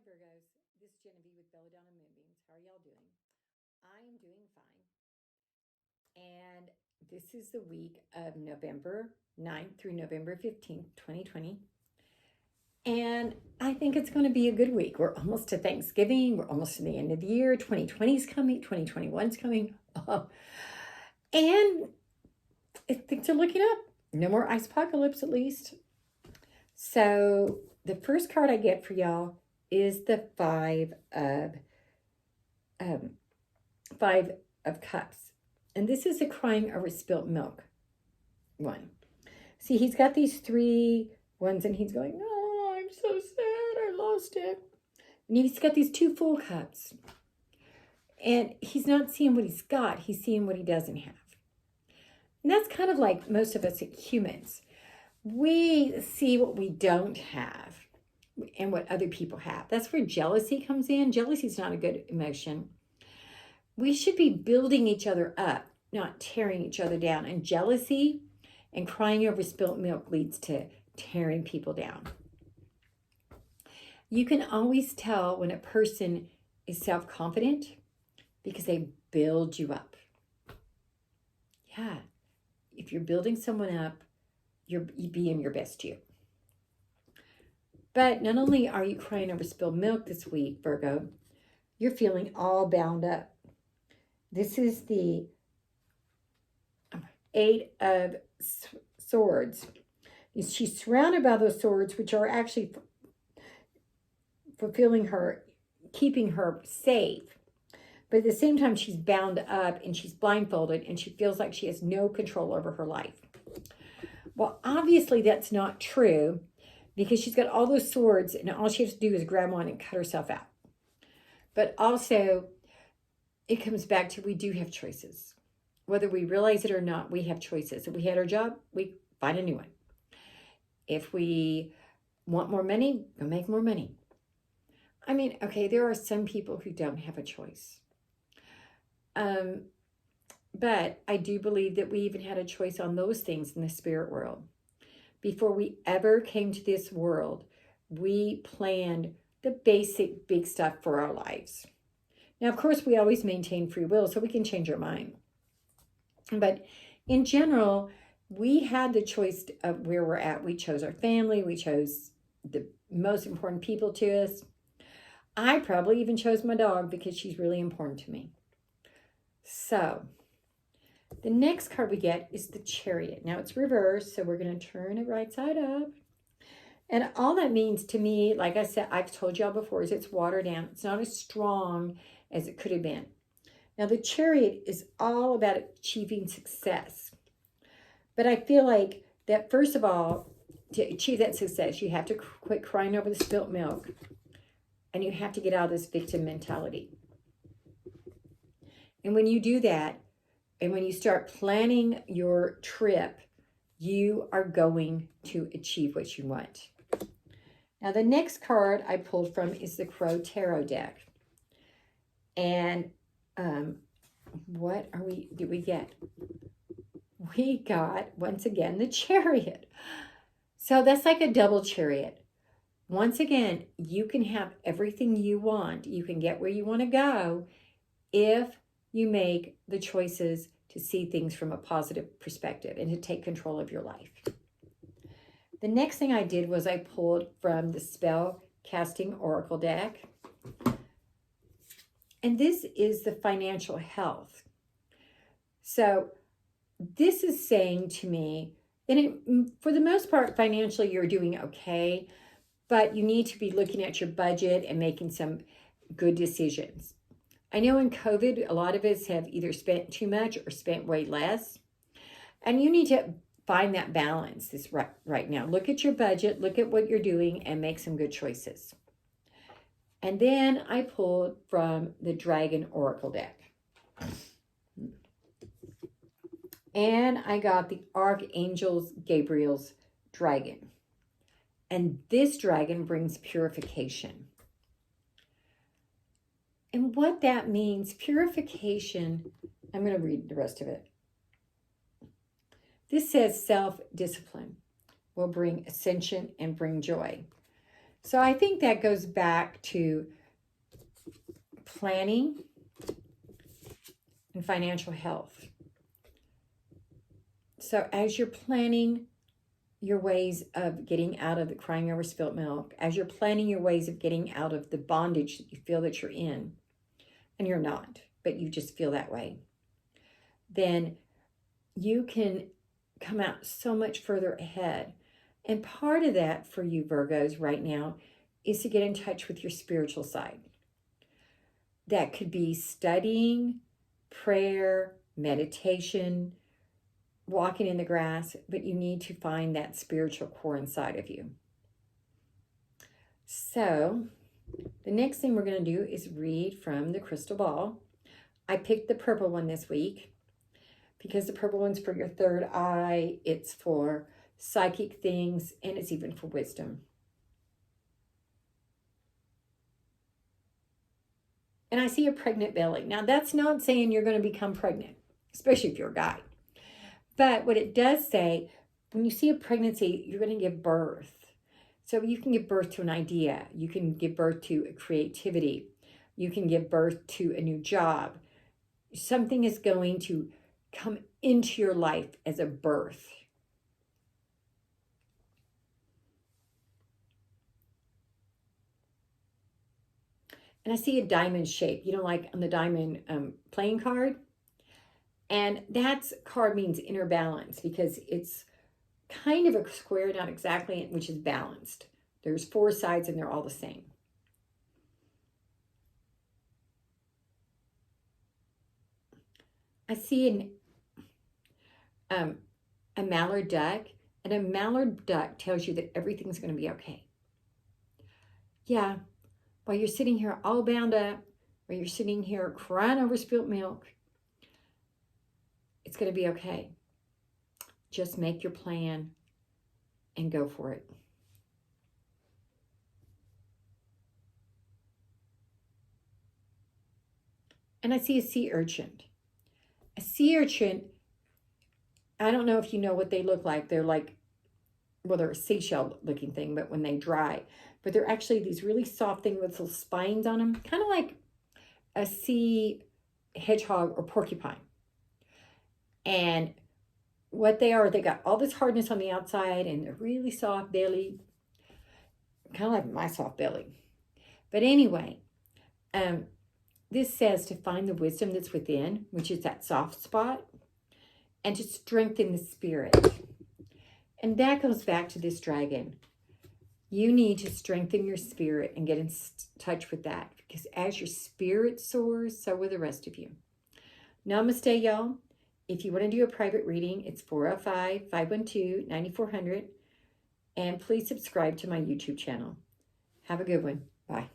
Virgos. This is Genevieve with Belladonna and Moonbeams. How are y'all doing? I am doing fine. And this is the week of November 9th through November 15th, 2020. And I think it's going to be a good week. We're almost to Thanksgiving. We're almost to the end of the year. 2020 is coming. 2021 is coming. And things are looking up. No more ice apocalypse, at least. So the first card I get for y'all is the five of cups, and this is a crying over spilt milk one. See, he's got these three ones, and he's going, "Oh, I'm so sad, I lost it." And he's got these two full cups, and he's not seeing what he's got; he's seeing what he doesn't have. And that's kind of like most of us humans. We see what we don't have and what other people have. That's where jealousy comes in. Jealousy is not a good emotion. We should be building each other up, not tearing each other down. And jealousy and crying over spilt milk leads to tearing people down. You can always tell when a person is self-confident because they build you up. Yeah, if you're building someone up, you're being your best you. But not only are you crying over spilled milk this week, Virgo, you're feeling all bound up. This is the Eight of Swords. She's surrounded by those swords, which are actually fulfilling her, keeping her safe. But at the same time, she's bound up and she's blindfolded and she feels like she has no control over her life. Well, obviously that's not true because she's got all those swords and all she has to do is grab one and cut herself out. But also, it comes back to we do have choices. Whether we realize it or not, we have choices. If we had our job, we find a new one. If we want more money, we'll make more money. I mean, okay, there are some people who don't have a choice. But I do believe that we even had a choice on those things in the spirit world. Before we ever came to this world, we planned the basic big stuff for our lives. Now, of course, we always maintain free will, so we can change our mind. But in general, we had the choice of where we're at. We chose our family. We chose the most important people to us. I probably even chose my dog because she's really important to me. So the next card we get is the Chariot. Now it's reversed, so we're going to turn it right side up. And all that means to me, like I said, I've told y'all before, is it's watered down. It's not as strong as it could have been. Now the Chariot is all about achieving success. But I feel like that, first of all, to achieve that success, you have to quit crying over the spilt milk. And you have to get out of this victim mentality. And when you do that, and when you start planning your trip, you are going to achieve what you want. Now, the next card I pulled from is the Crow Tarot deck. And what did we get? We got, once again, the Chariot. So that's like a double chariot. Once again, you can have everything you want. You can get where you want to go if you make the choices to see things from a positive perspective and to take control of your life. The next thing I did was I pulled from the Spell Casting Oracle deck. And this is the financial health. So this is saying to me, and for the most part, financially, you're doing okay, but you need to be looking at your budget and making some good decisions. I know in COVID, a lot of us have either spent too much or spent way less. And you need to find that balance right now. Look at your budget, look at what you're doing, and make some good choices. And then I pulled from the Dragon Oracle deck. And I got the Archangel Gabriel's dragon. And this dragon brings purification. And what that means, purification, I'm going to read the rest of it. This says self-discipline will bring ascension and bring joy. So I think that goes back to planning and financial health. So as you're planning your ways of getting out of the crying over spilt milk, as you're planning your ways of getting out of the bondage that you feel that you're in, and you're not, but you just feel that way, then you can come out so much further ahead. And part of that for you Virgos right now is to get in touch with your spiritual side. That could be studying, prayer, meditation, walking in the grass, but you need to find that spiritual core inside of you. So the next thing we're going to do is read from the crystal ball. I picked the purple one this week because the purple one's for your third eye, it's for psychic things, and it's even for wisdom. And I see a pregnant belly. Now, that's not saying you're going to become pregnant, especially if you're a guy. But what it does say, when you see a pregnancy, you're going to give birth. So you can give birth to an idea. You can give birth to a creativity. You can give birth to a new job. Something is going to come into your life as a birth. And I see a diamond shape, you know, like on the diamond playing card. And that card means inner balance because it's kind of a square, not exactly, which is balanced. There's 4 sides and they're all the same. I see a mallard duck, and a mallard duck tells you that everything's going to be okay. Yeah, while you're sitting here all bound up, while you're sitting here crying over spilt milk, it's going to be okay. Just make your plan and go for it. And I see a sea urchin. A sea urchin, I don't know if you know what they look like. They're like, well, they're a seashell looking thing, but when they dry. But they're actually these really soft things with little spines on them, kind of like a sea hedgehog or porcupine. And what they are, they got all this hardness on the outside and a really soft belly, kind of like my soft belly. But anyway, this says to find the wisdom that's within, which is that soft spot, and to strengthen the spirit. And that goes back to this dragon. You need to strengthen your spirit and get in touch with that, because as your spirit soars, so will the rest of you. Namaste, y'all. If you want to do a private reading, it's 405-512-9400. And please subscribe to my YouTube channel. Have a good one. Bye.